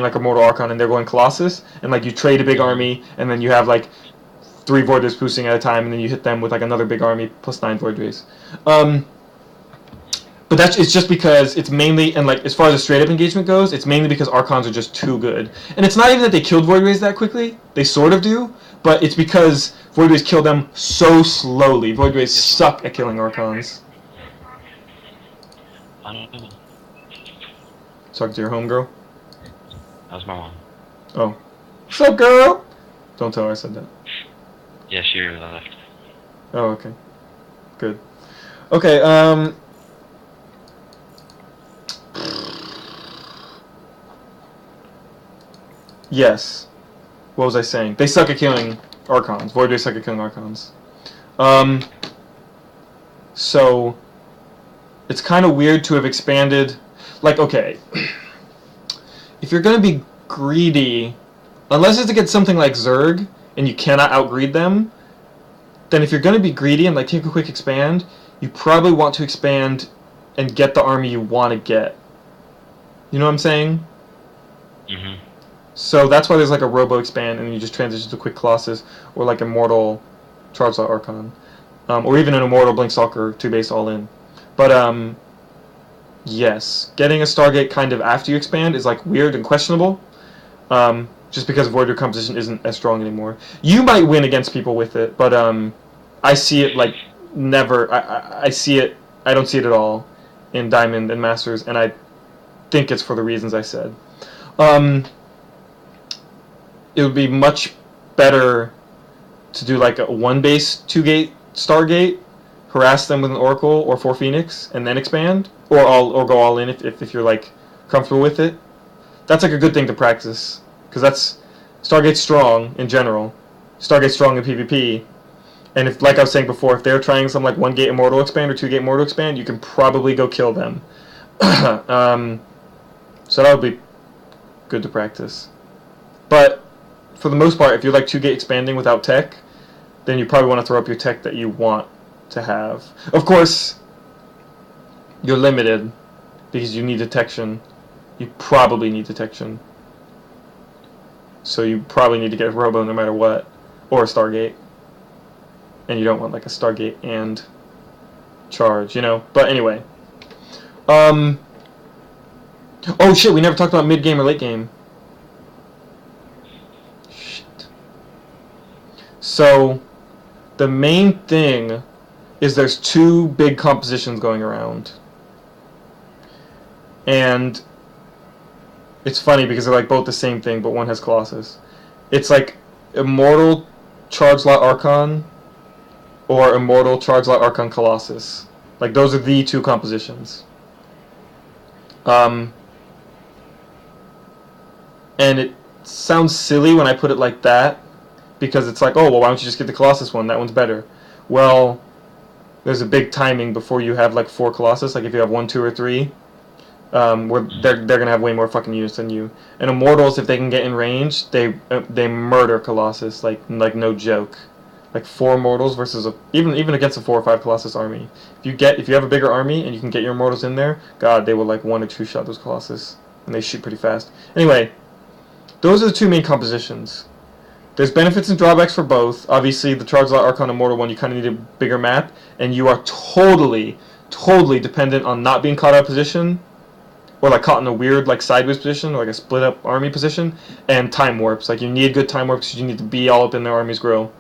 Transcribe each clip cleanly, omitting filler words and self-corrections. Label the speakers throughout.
Speaker 1: like Immortal Archon and they're going Colossus, and like you trade a big army, and then you have like 3 Void Rays boosting at a time, and then you hit them with like another big army plus 9 Void Rays. But it's just because it's mainly, and like as far as a straight up engagement goes, it's mainly because Archons are just too good. And it's not even that they killed Void Rays that quickly, they sort of do, but it's because Void Rays kill them so slowly. Void Rays suck at killing Archons. Talk to your homegirl?
Speaker 2: That was my mom.
Speaker 1: Oh. What's up, girl? Don't tell her I said that.
Speaker 2: Yeah, she left.
Speaker 1: Oh, okay. Good. Okay, yes. What was I saying? They suck at killing Archons. Void Rays suck at killing Archons. So, it's kind of weird to have expanded... Like, okay... If you're going to be greedy, unless it's to get something like Zerg, and you cannot outgreed them, then if you're going to be greedy and like take a quick expand, you probably want to expand and get the army you want to get. You know what I'm saying?
Speaker 2: Mm-hmm.
Speaker 1: So that's why there's like a Robo expand, and you just transition to quick Colossus, or like Immortal Charge Slot Archon, or even an Immortal Blink Stalker 2-base all in. But yes, getting a Stargate kind of after you expand is like weird and questionable, just because Void Ray composition isn't as strong anymore. You might win against people with it, but I see it like never. I see it. I don't see it at all in Diamond and Masters, and I think it's for the reasons I said. It would be much better to do like a 1-base 2-gate Stargate, harass them with an Oracle or 4 Phoenix, and then expand, or go all in if you're like comfortable with it. That's like a good thing to practice, because that's Stargate's strong in general. Stargate's strong in PvP, and if, like I was saying before, if they're trying some like 1-gate Immortal expand or 2-gate Immortal expand, you can probably go kill them. So that would be good to practice. But for the most part, if you're like 2-gate expanding without tech, then you probably want to throw up your tech that you want to have. Of course, you're limited because you need detection. You probably need detection. So you probably need to get a Robo no matter what, or a Stargate. And you don't want like a Stargate and charge, you know? But anyway. Oh shit, we never talked about mid-game or late-game. Shit. So, the main thing is there's 2 big compositions going around. And it's funny because they're like both the same thing, but one has Colossus. It's like Immortal Charge Slot Archon or Immortal Charge Slot Archon Colossus. Like those are the 2 compositions. And it sounds silly when I put it like that, because it's like, oh, well, why don't you just get the Colossus one? That one's better. Well, there's a big timing before you have like 4 Colossus. Like if you have 1, 2, or 3, where they're gonna have way more fucking units than you. And Immortals, if they can get in range, they murder Colossus like no joke. Like 4 Immortals versus even against a 4 or 5 Colossus army. If you have a bigger army and you can get your Immortals in there, God, they will like 1 or 2 shot those Colossus, and they shoot pretty fast. Anyway, those are the 2 main compositions. There's benefits and drawbacks for both. Obviously, the Charge Slot Archon Immortal one, you kind of need a bigger map, and you are totally dependent on not being caught out of position, or like caught in a weird like sideways position, or like a split up army position, and time warps. Like you need good time warps because you need to be all up in their army's grill.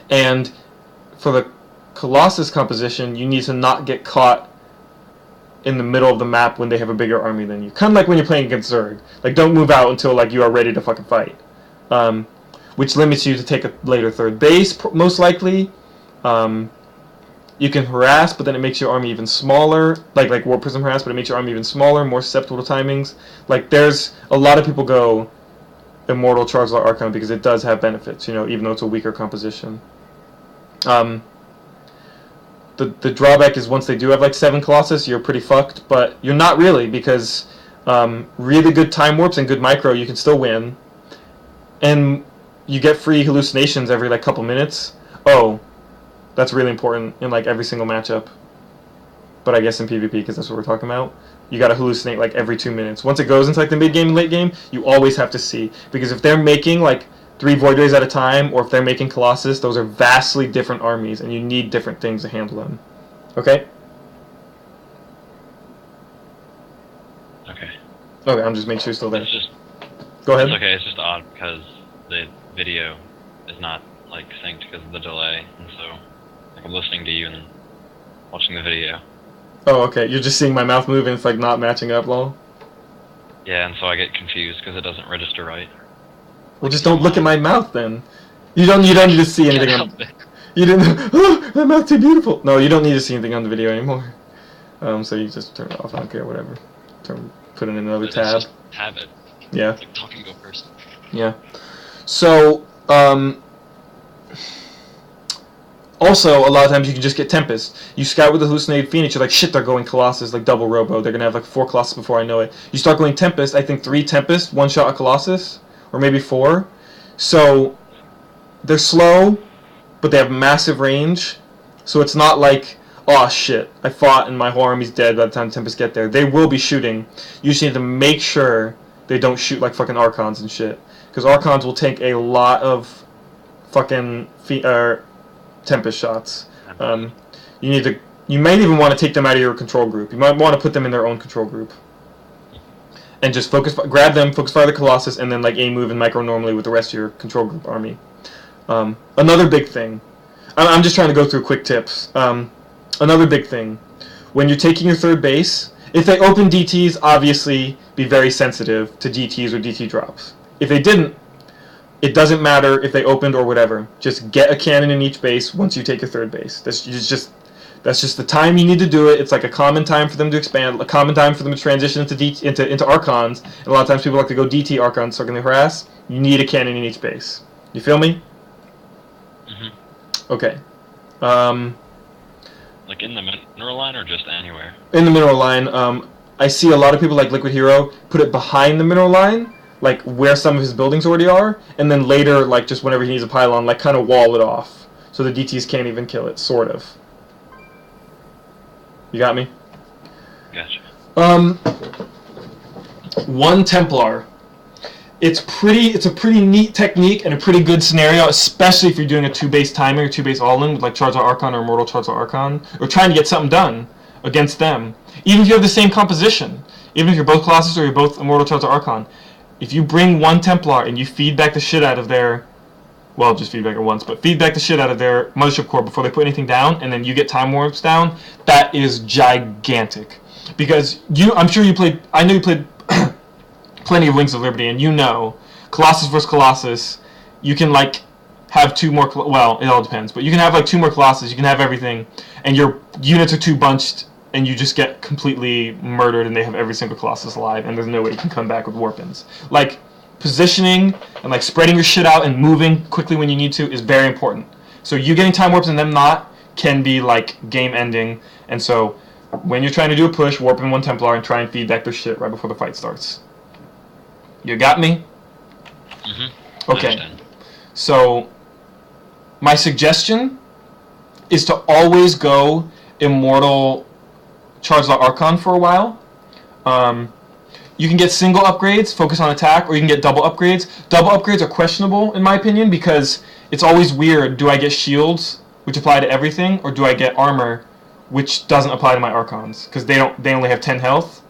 Speaker 1: And for the Colossus composition, you need to not get caught in the middle of the map when they have a bigger army than you. Kind of like when you're playing against Zerg. Like don't move out until like you are ready to fucking fight. Which limits you to take a later 3rd base, most likely. You can harass, but then it makes your army even smaller. Like War Prism harass, but it makes your army even smaller, more susceptible to timings. Like there's a lot of people go Immortal Charge Slot Archon because it does have benefits, you know, even though it's a weaker composition. The drawback is once they do have like 7 Colossus, you're pretty fucked, but you're not really, because really good time warps and good micro, you can still win. And you get free hallucinations every like couple minutes. Oh, that's really important in like every single matchup. But I guess in PvP, because that's what we're talking about. You gotta hallucinate like every 2 minutes. Once it goes into like the mid game and late game, you always have to see, because if they're making like 3 Void Rays at a time, or if they're making Colossus, those are vastly different armies, and you need different things to handle them. Okay?
Speaker 2: Okay.
Speaker 1: Okay, I'm just making sure you're still there.
Speaker 2: It's just.
Speaker 1: Go ahead.
Speaker 2: It's okay. It's just odd because the video is not like synced because of the delay, and so like I'm listening to you and watching the video.
Speaker 1: Oh, okay. You're just seeing my mouth move and it's like not matching up, lol.
Speaker 2: Yeah, and so I get confused because it doesn't register right.
Speaker 1: Well, just don't look at my mouth then. You don't need to see anything on. You didn't. Oh, that mouth too beautiful. No, you don't need to see anything on the video anymore. So you just turn it off. I don't care. Whatever. Put it in another tab.
Speaker 2: Just have it.
Speaker 1: Yeah.
Speaker 2: Like talking to a person.
Speaker 1: Yeah. So, also, a lot of times you can just get Tempest. You scout with the Hallucinated Phoenix, you're like, shit, they're going Colossus, like double Robo. They're going to have like 4 Colossus before I know it. You start going Tempest, I think 3 Tempest, 1 shot a Colossus, or maybe 4. So, they're slow, but they have massive range. So it's not like, oh shit, I fought and my whole army's dead by the time Tempest get there. They will be shooting. You just need to make sure they don't shoot like fucking Archons and shit. Because Archons will take a lot of fucking Tempest shots. You might even want to take them out of your control group. You might want to put them in their own control group. And just grab them, focus fire the Colossus, and then like aim, move, and micro normally with the rest of your control group army. Another big thing. I'm just trying to go through quick tips. Another big thing. When you're taking your third base, if they open DTs, obviously be very sensitive to DTs or DT drops. If they didn't, it doesn't matter if they opened or whatever. Just get a cannon in each base once you take your third base. That's just the time you need to do it. It's like a common time for them to expand, a common time for them to transition into Archons. And a lot of times people like to go DT Archons, so they're going to harass. You need a cannon in each base. You feel me?
Speaker 2: Mm-hmm.
Speaker 1: Okay.
Speaker 2: Like in the mineral line or just anywhere?
Speaker 1: In the mineral line. I see a lot of people like Liquid Hero put it behind the mineral line, like where some of his buildings already are, and then later, like just whenever he needs a pylon, like kind of wall it off, so the DTs can't even kill it, sort of. You got me?
Speaker 2: Gotcha.
Speaker 1: 1 Templar. It's a pretty neat technique and a pretty good scenario, especially if you're doing a 2-base timing or 2-base all-in with like Charizard Archon or Immortal Charizard Archon, or trying to get something done against them. Even if you have the same composition, even if you're both Colossus or you're both Immortal Charizard Archon, if you bring 1 Templar and you feed back the shit out of their, well, just feed back it once, but feed back the shit out of their Mothership Core before they put anything down, and then you get Time Warps down, that is gigantic. Because I'm sure you played, I know you played plenty of Wings of Liberty, and you know, Colossus versus Colossus, you can like have 2 more, well, it all depends, but you can have like 2 more Colossus, you can have everything, and your units are too bunched, and you just get completely murdered, and they have every single Colossus alive, and there's no way you can come back with Warpins. Like, positioning and like spreading your shit out and moving quickly when you need to is very important. So you getting Time Warps and them not can be like game ending, and so when you're trying to do a push, warp in 1 Templar and try and feed back their shit right before the fight starts. You got me?
Speaker 2: Mm-hmm.
Speaker 1: Okay. So my suggestion is to always go Immortal Charizard Archon for a while. You can get single upgrades, focus on attack, or you can get double upgrades. Double upgrades are questionable, in my opinion, because it's always weird. Do I get shields, which apply to everything, or do I get armor, which doesn't apply to my Archons? Because they only have 10 health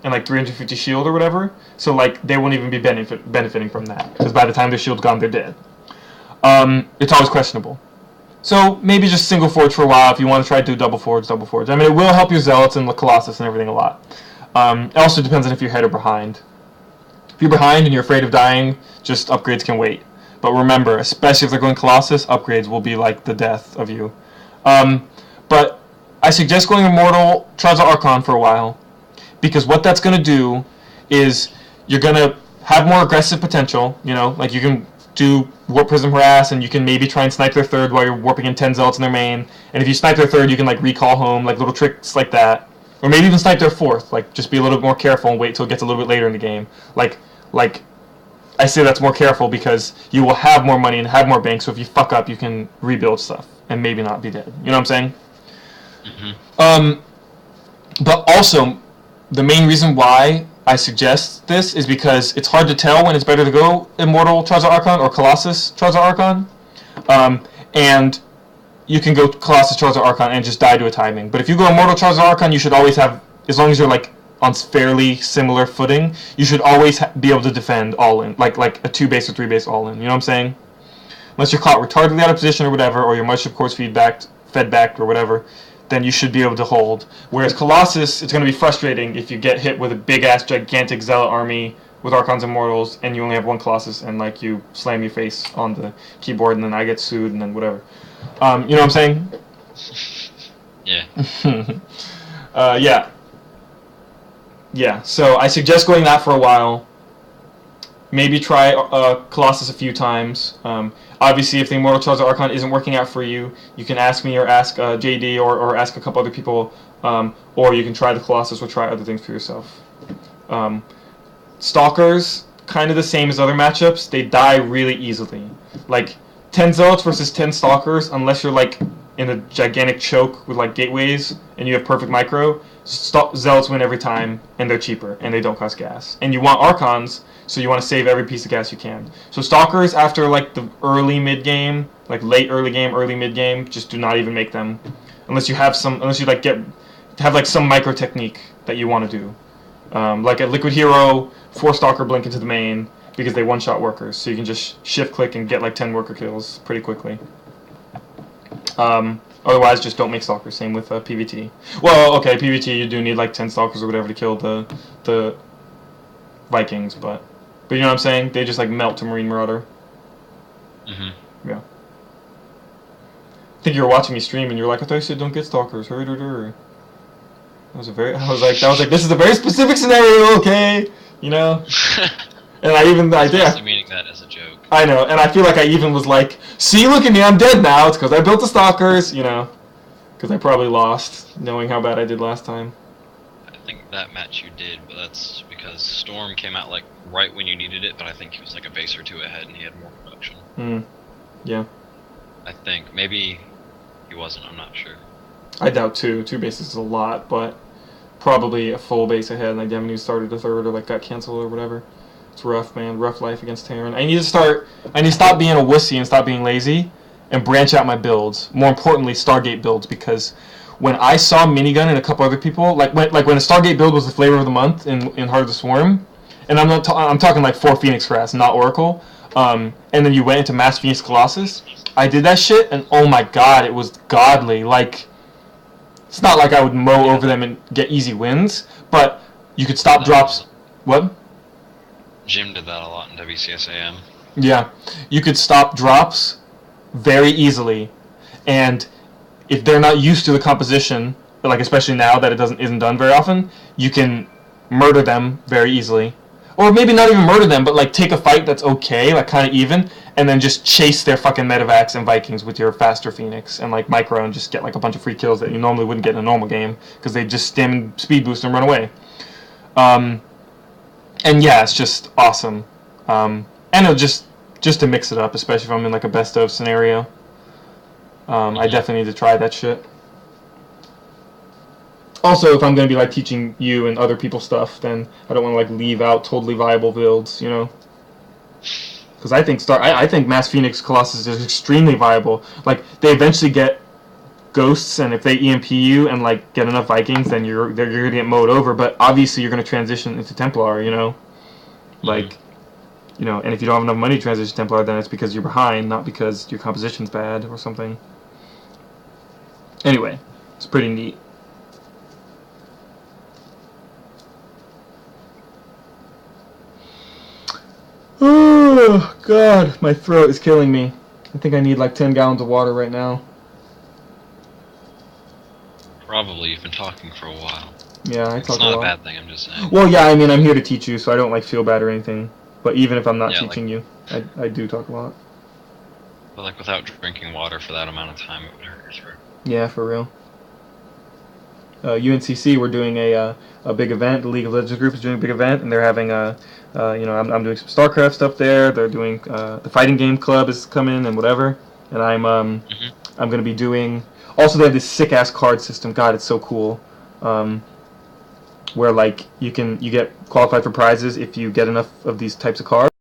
Speaker 1: and like 350 shield or whatever. So like they won't even be benefiting from that, because by the time their shield's gone, they're dead. It's always questionable. So maybe just single forge for a while if you want to try to do double forge. I mean, it will help your Zealots and the Colossus and everything a lot. It also depends on if you're ahead or behind. If you're behind and you're afraid of dying, just upgrades can wait. But remember, especially if they're going Colossus, upgrades will be like the death of you. But I suggest going Immortal Charizard Archon for a while, because what that's going to do is you're going to have more aggressive potential. You know, like you can do Warp Prism Harass, and you can maybe try and snipe their third while you're warping in 10 Zealots in their main. And if you snipe their third, you can like recall home, like little tricks like that. Or maybe even snipe their fourth, like just be a little bit more careful and wait till it gets a little bit later in the game. Like I say that's more careful because you will have more money and have more banks, so if you fuck up, you can rebuild stuff and maybe not be dead. You know what I'm saying?
Speaker 2: Mm-hmm.
Speaker 1: But also, the main reason why I suggest this is because it's hard to tell when it's better to go Immortal Charizard Archon or Colossus Charizard Archon. And you can go Colossus Charizard Archon and just die to a timing. But if you go Immortal Charizard Archon, you should always have, as long as you're like on fairly similar footing, you should always be able to defend all in, like a 2 base or 3 base all in. You know what I'm saying? Unless you're caught retardedly out of position or whatever, or your Mothership Core's fed back or whatever, then you should be able to hold. Whereas Colossus, it's going to be frustrating if you get hit with a big-ass, gigantic Zealot army with Archons and Mortals, and you only have one Colossus, and like you slam your face on the keyboard, and then I get sued, and then whatever. You know what I'm saying?
Speaker 2: Yeah.
Speaker 1: Yeah. Yeah, so I suggest going that for a while. Maybe try Colossus a few times. Obviously, if the Immortal Charizard Archon isn't working out for you, you can ask me or ask JD or ask a couple other people, or you can try the Colossus or try other things for yourself. Stalkers, kind of the same as other matchups. They die really easily. Like, 10 Zealots versus 10 Stalkers, unless you're like in a gigantic choke with like gateways and you have perfect micro, Zealots win every time, and they're cheaper, and they don't cost gas. And you want Archons, so you want to save every piece of gas you can. So Stalkers, after like the early mid-game, like late early game, early mid-game, just do not even make them. Unless you have some, unless you like have like some micro technique that you want to do. Like a Liquid Hero, 4 Stalker blink into the main, because they one-shot workers. So you can just shift-click and get like 10 worker kills pretty quickly. Otherwise, just don't make Stalkers. Same with PvT. Well, okay, PvT you do need like 10 Stalkers or whatever to kill the Vikings, but you know what I'm saying? They just like melt to Marine Marauder. Yeah. I think you were watching me stream and you were like, I thought you said don't get Stalkers. Hurry. I was like, this is a very specific scenario, okay? You know? And I did.
Speaker 2: Meaning that as a joke.
Speaker 1: I know, and I feel like I even was like, see, look at me, I'm dead now. It's because I built the Stalkers, you know. Because I probably lost, knowing how bad I did last time.
Speaker 2: I think that match you did, but that's because Storm came out like right when you needed it, but I think he was like a base or 2 ahead and he had more production.
Speaker 1: Yeah.
Speaker 2: I think. Maybe he wasn't, I'm not sure.
Speaker 1: I doubt 2. 2 bases is a lot, but probably a full base ahead, and I haven't even started a 3rd or like got canceled or whatever. It's rough, man. Rough life against Terran. I need to stop being a wussy and stop being lazy and branch out my builds. More importantly, Stargate builds, because when I saw Minigun and a couple other people, like when a Stargate build was the flavor of the month in Heart of the Swarm, and I'm talking like 4 Phoenix Grass, not Oracle, and then you went into Mass Phoenix Colossus. I did that shit, and oh my god, it was godly. Like, it's not like I would mow over them and get easy wins, but you could stop drops. What?
Speaker 2: Jim did that a lot in WCSAM.
Speaker 1: Yeah, you could stop drops very easily, and if they're not used to the composition, like especially now that it isn't done very often, you can murder them very easily, or maybe not even murder them, but like take a fight that's okay, like kind of even, and then just chase their fucking Medivacs and Vikings with your faster Phoenix and like micro and just get like a bunch of free kills that you normally wouldn't get in a normal game because they just stem speed boost and run away. And yeah, it's just awesome. And it'll just to mix it up, especially if I'm in like a best of scenario. I definitely need to try that shit. Also, if I'm going to be like teaching you and other people stuff, then I don't want to like leave out totally viable builds, you know? Because I think Mass Phoenix Colossus is extremely viable. Like, they eventually get ghosts, and if they EMP you and like get enough Vikings, then you're gonna get mowed over. But obviously, you're gonna transition into Templar, you know, like, you know. And if you don't have enough money to transition to Templar, then it's because you're behind, not because your composition's bad or something. Anyway, it's pretty neat. Oh God, my throat is killing me. I think I need like 10 gallons of water right now.
Speaker 2: Probably. You've been talking for a while.
Speaker 1: Yeah, I talk a lot.
Speaker 2: It's not a bad thing, I'm just saying.
Speaker 1: Well, yeah, I mean, I'm here to teach you, so I don't like feel bad or anything. But even if I'm not teaching
Speaker 2: like,
Speaker 1: you, I do talk a lot.
Speaker 2: But like without drinking water for that amount of time, it would hurt your throat.
Speaker 1: Yeah, for real. UNCC, we're doing a big event. The League of Legends group is doing a big event, and they're having you know, I'm doing some StarCraft stuff there. They're doing the fighting game club is coming and whatever, and I'm gonna be doing. Also, they have this sick ass card system. God, it's so cool. where like you get qualified for prizes if you get enough of these types of cards.